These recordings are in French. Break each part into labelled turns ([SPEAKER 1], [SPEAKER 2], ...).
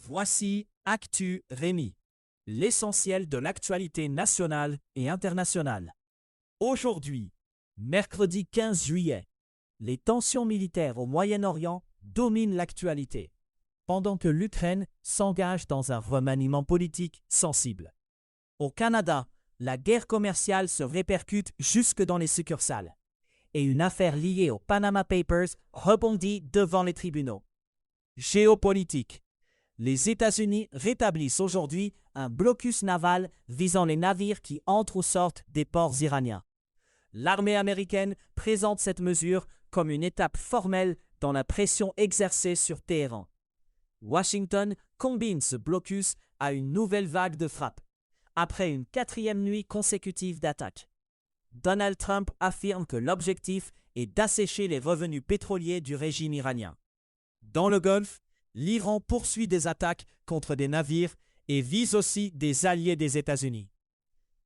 [SPEAKER 1] Voici Actu Rémi, l'essentiel de l'actualité nationale et internationale. Aujourd'hui, mercredi 15 juillet, les tensions militaires au Moyen-Orient dominent l'actualité, pendant que l'Ukraine s'engage dans un remaniement politique sensible. Au Canada, la guerre commerciale se répercute jusque dans les succursales, et une affaire liée aux Panama Papers rebondit devant les tribunaux. Géopolitique. Les États-Unis rétablissent aujourd'hui un blocus naval visant les navires qui entrent ou sortent des ports iraniens. L'armée américaine présente cette mesure comme une étape formelle dans la pression exercée sur Téhéran. Washington combine ce blocus à une nouvelle vague de frappes, après une 4e nuit consécutive d'attaques. Donald Trump affirme que l'objectif est d'assécher les revenus pétroliers du régime iranien. Dans le Golfe, l'Iran poursuit des attaques contre des navires et vise aussi des alliés des États-Unis.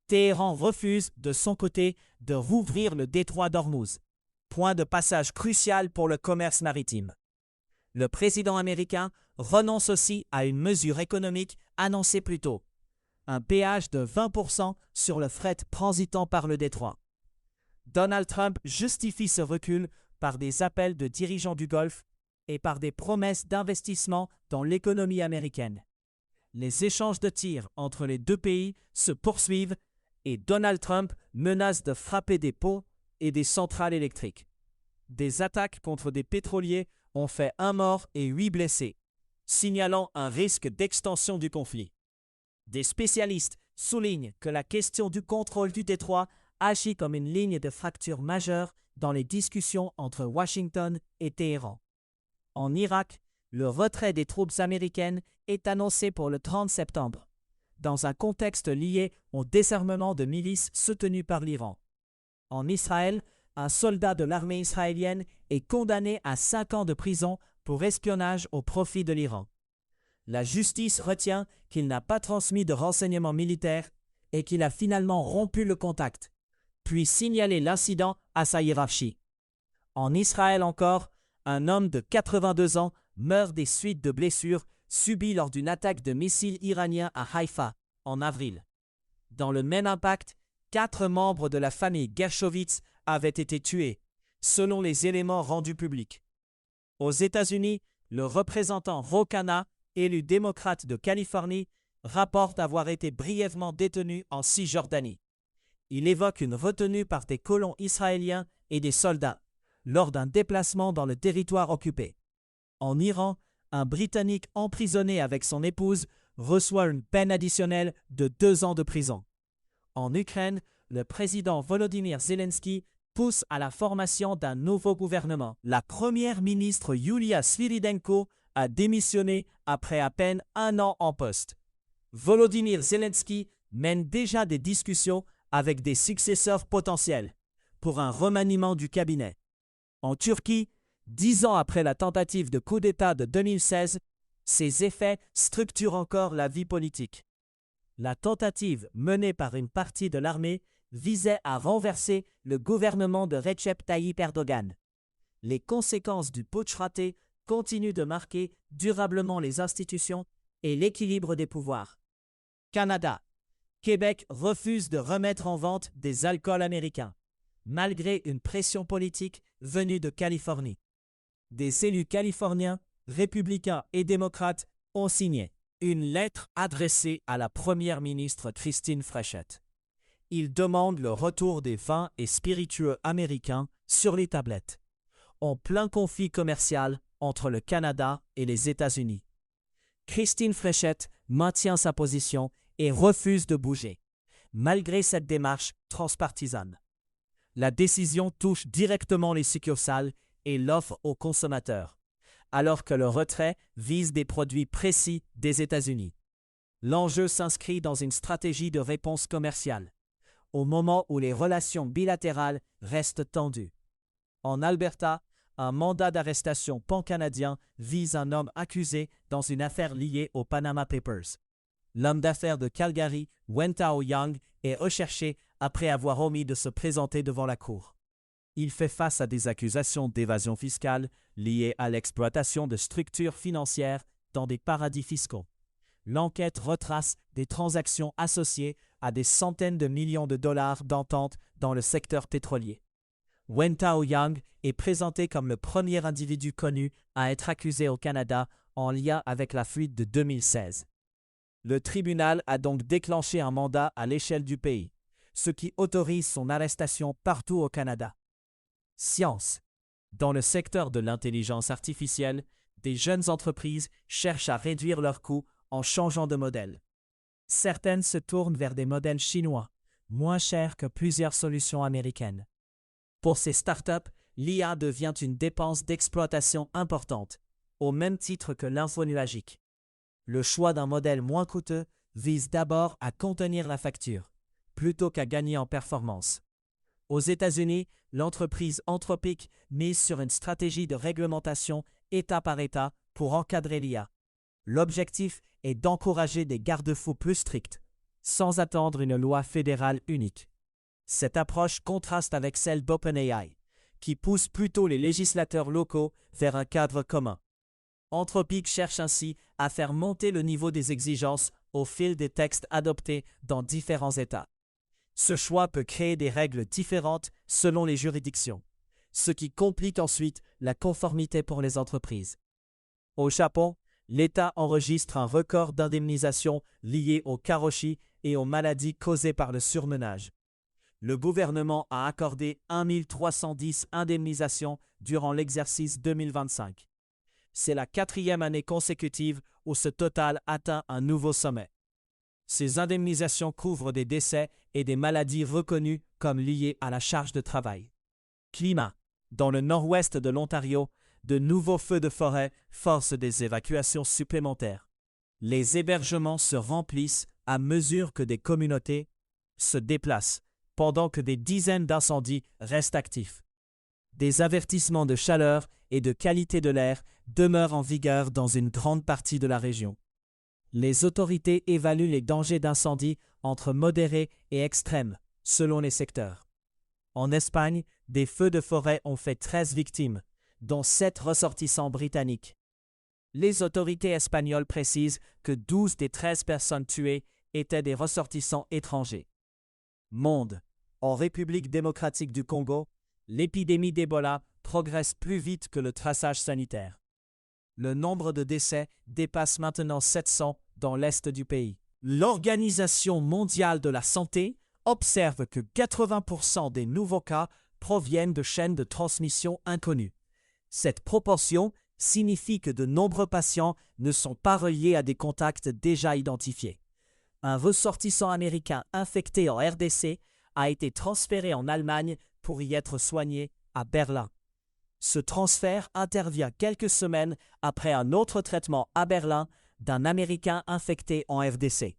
[SPEAKER 1] Téhéran refuse, de son côté, de rouvrir le détroit d'Ormuz, point de passage crucial pour le commerce maritime. Le président américain renonce aussi à une mesure économique annoncée plus tôt, un péage de 20% sur le fret transitant par le détroit. Donald Trump justifie ce recul par des appels de dirigeants du Golfe et par des promesses d'investissement dans l'économie américaine. Les échanges de tirs entre les deux pays se poursuivent et Donald Trump menace de frapper des pots et des centrales électriques. Des attaques contre des pétroliers ont fait 1 mort et 8 blessés, signalant un risque d'extension du conflit. Des spécialistes soulignent que la question du contrôle du détroit agit comme une ligne de fracture majeure dans les discussions entre Washington et Téhéran. En Irak, le retrait des troupes américaines est annoncé pour le 30 septembre, dans un contexte lié au désarmement de milices soutenues par l'Iran. En Israël, un soldat de l'armée israélienne est condamné à 5 ans de prison pour espionnage au profit de l'Iran. La justice retient qu'il n'a pas transmis de renseignements militaires et qu'il a finalement rompu le contact, puis signalé l'incident à sa hiérarchie. En Israël encore, un homme de 82 ans meurt des suites de blessures subies lors d'une attaque de missiles iraniens à Haïfa en avril. Dans le même impact, 4 membres de la famille Gershovitz avaient été tués, selon les éléments rendus publics. Aux États-Unis, le représentant Ro Khanna, élu démocrate de Californie, rapporte avoir été brièvement détenu en Cisjordanie. Il évoque une retenue par des colons israéliens et des soldats lors d'un déplacement dans le territoire occupé. En Iran, un Britannique emprisonné avec son épouse reçoit une peine additionnelle de 2 ans de prison. En Ukraine, le président Volodymyr Zelensky pousse à la formation d'un nouveau gouvernement. La première ministre Yulia Sviridenko a démissionné après à peine 1 an en poste. Volodymyr Zelensky mène déjà des discussions avec des successeurs potentiels pour un remaniement du cabinet. En Turquie, 10 ans après la tentative de coup d'État de 2016, ces effets structurent encore la vie politique. La tentative menée par une partie de l'armée visait à renverser le gouvernement de Recep Tayyip Erdogan. Les conséquences du putsch raté continuent de marquer durablement les institutions et l'équilibre des pouvoirs. Canada. Québec refuse de remettre en vente des alcools américains, malgré une pression politique venue de Californie. Des élus californiens, républicains et démocrates ont signé une lettre adressée à la première ministre Christine Fréchette. Ils demandent le retour des vins et spiritueux américains sur les tablettes, en plein conflit commercial entre le Canada et les États-Unis. Christine Fréchette maintient sa position et refuse de bouger, malgré cette démarche transpartisane. La décision touche directement les succursales et l'offre aux consommateurs, alors que le retrait vise des produits précis des États-Unis. L'enjeu s'inscrit dans une stratégie de réponse commerciale, au moment où les relations bilatérales restent tendues. En Alberta, un mandat d'arrestation pan-canadien vise un homme accusé dans une affaire liée aux Panama Papers. L'homme d'affaires de Calgary, Wentao Young, est recherché après avoir omis de se présenter devant la cour. Il fait face à des accusations d'évasion fiscale liées à l'exploitation de structures financières dans des paradis fiscaux. L'enquête retrace des transactions associées à des centaines de millions de dollars d'ententes dans le secteur pétrolier. Wen Taoyang est présenté comme le premier individu connu à être accusé au Canada en lien avec la fuite de 2016. Le tribunal a donc déclenché un mandat à l'échelle du pays, ce qui autorise son arrestation partout au Canada. Science. Dans le secteur de l'intelligence artificielle, des jeunes entreprises cherchent à réduire leurs coûts en changeant de modèle. Certaines se tournent vers des modèles chinois, moins chers que plusieurs solutions américaines. Pour ces startups, l'IA devient une dépense d'exploitation importante, au même titre que l'infonuagique. Le choix d'un modèle moins coûteux vise d'abord à contenir la facture, plutôt qu'à gagner en performance. Aux États-Unis, l'entreprise Anthropic mise sur une stratégie de réglementation État par État pour encadrer l'IA. L'objectif est d'encourager des garde-fous plus stricts, sans attendre une loi fédérale unique. Cette approche contraste avec celle d'OpenAI, qui pousse plutôt les législateurs locaux vers un cadre commun. Anthropic cherche ainsi à faire monter le niveau des exigences au fil des textes adoptés dans différents États. Ce choix peut créer des règles différentes selon les juridictions, ce qui complique ensuite la conformité pour les entreprises. Au Japon, l'État enregistre un record d'indemnisation lié au karoshi et aux maladies causées par le surmenage. Le gouvernement a accordé 1310 indemnisations durant l'exercice 2025. C'est la 4e année consécutive où ce total atteint un nouveau sommet. Ces indemnisations couvrent des décès et des maladies reconnues comme liées à la charge de travail. Climat. Dans le nord-ouest de l'Ontario, de nouveaux feux de forêt forcent des évacuations supplémentaires. Les hébergements se remplissent à mesure que des communautés se déplacent, pendant que des dizaines d'incendies restent actifs. Des avertissements de chaleur et de qualité de l'air demeurent en vigueur dans une grande partie de la région. Les autorités évaluent les dangers d'incendie entre modérés et extrêmes, selon les secteurs. En Espagne, des feux de forêt ont fait 13 victimes, dont 7 ressortissants britanniques. Les autorités espagnoles précisent que 12 des 13 personnes tuées étaient des ressortissants étrangers. Monde. En République démocratique du Congo, l'épidémie d'Ebola progresse plus vite que le traçage sanitaire. Le nombre de décès dépasse maintenant 700 dans l'est du pays. L'Organisation mondiale de la santé observe que 80% des nouveaux cas proviennent de chaînes de transmission inconnues. Cette proportion signifie que de nombreux patients ne sont pas reliés à des contacts déjà identifiés. Un ressortissant américain infecté en RDC a été transféré en Allemagne pour y être soigné à Berlin. Ce transfert intervient quelques semaines après un autre traitement à Berlin d'un Américain infecté en FDC.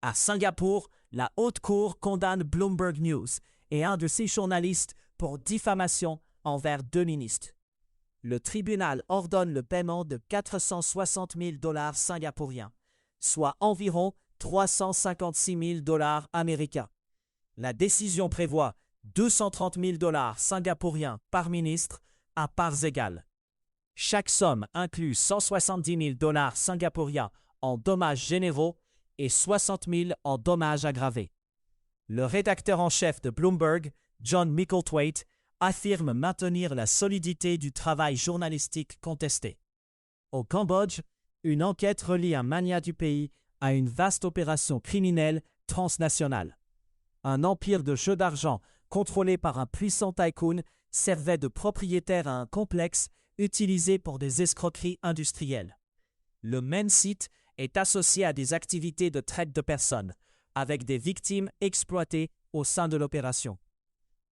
[SPEAKER 1] À Singapour, la Haute Cour condamne Bloomberg News et un de ses journalistes pour diffamation envers 2 ministres. Le tribunal ordonne le paiement de 460 000 $ singapouriens, soit environ 356 000 $ américains. La décision prévoit 230 000 $ singapouriens par ministre à parts égales. Chaque somme inclut 170 000 $ singapouriens en dommages généraux et 60 000 en dommages aggravés. Le rédacteur en chef de Bloomberg, John Micklethwaite, affirme maintenir la solidité du travail journalistique contesté. Au Cambodge, une enquête relie un magnat du pays à une vaste opération criminelle transnationale. Un empire de jeux d'argent contrôlé par un puissant tycoon servait de propriétaire à un complexe utilisé pour des escroqueries industrielles. Le même site est associé à des activités de traite de personnes, avec des victimes exploitées au sein de l'opération.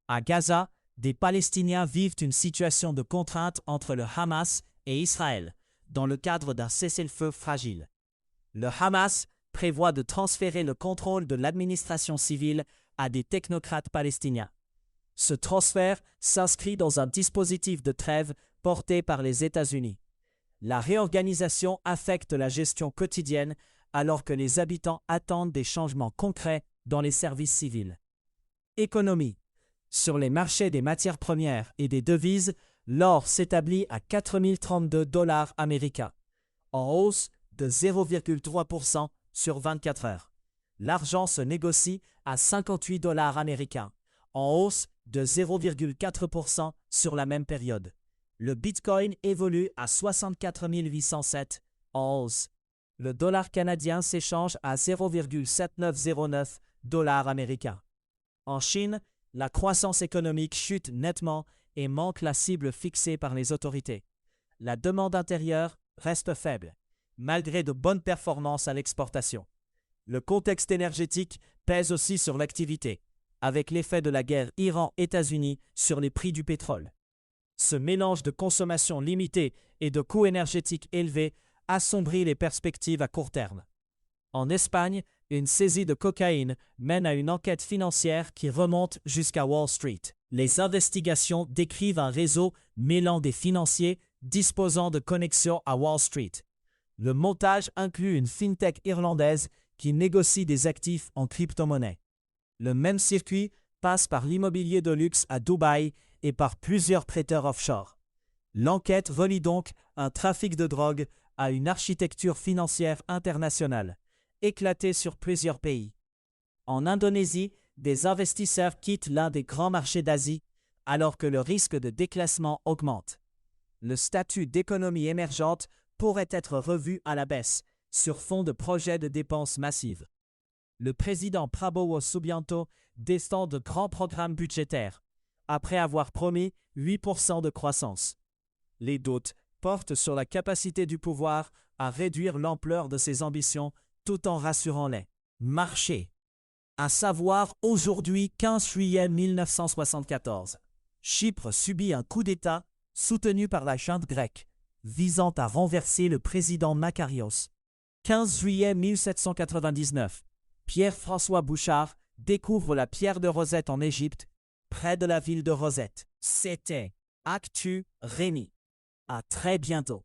[SPEAKER 1] À Gaza, des Palestiniens vivent une situation de contrainte entre le Hamas et Israël, dans le cadre d'un cessez-le-feu fragile. Le Hamas prévoit de transférer le contrôle de l'administration civile à des technocrates palestiniens. Ce transfert s'inscrit dans un dispositif de trêve porté par les États-Unis. La réorganisation affecte la gestion quotidienne alors que les habitants attendent des changements concrets dans les services civils. Économie. Sur les marchés des matières premières et des devises, l'or s'établit à 4 032 $ américains. en hausse de 0,3% sur 24 heures. L'argent se négocie à 58 dollars américains, en hausse de 0,4% sur la même période. Le Bitcoin évolue à 64 807, en hausse. Le dollar canadien s'échange à 0,7909 dollars américains. En Chine, la croissance économique chute nettement et manque la cible fixée par les autorités. La demande intérieure reste faible, malgré de bonnes performances à l'exportation. Le contexte énergétique pèse aussi sur l'activité, avec l'effet de la guerre Iran-États-Unis sur les prix du pétrole. Ce mélange de consommation limitée et de coûts énergétiques élevés assombrit les perspectives à court terme. En Espagne, une saisie de cocaïne mène à une enquête financière qui remonte jusqu'à Wall Street. Les investigations décrivent un réseau mêlant des financiers disposant de connexions à Wall Street. Le montage inclut une fintech irlandaise qui négocie des actifs en crypto-monnaie. Le même circuit passe par l'immobilier de luxe à Dubaï et par plusieurs prêteurs offshore. L'enquête relie donc un trafic de drogue à une architecture financière internationale, éclatée sur plusieurs pays. En Indonésie, des investisseurs quittent l'un des grands marchés d'Asie alors que le risque de déclassement augmente. Le statut d'économie émergente pourrait être revu à la baisse sur fond de projets de dépenses massives. Le président Prabowo Subianto descend de grands programmes budgétaires, après avoir promis 8% de croissance. Les doutes portent sur la capacité du pouvoir à réduire l'ampleur de ses ambitions tout en rassurant les marchés. À savoir aujourd'hui 15 juillet 1974. Chypre subit un coup d'État soutenu par la junte grecque, visant à renverser le président Makarios. 15 juillet 1799. Pierre-François Bouchard découvre la pierre de Rosette en Égypte, près de la ville de Rosette. C'était Actu Rémi. À très bientôt.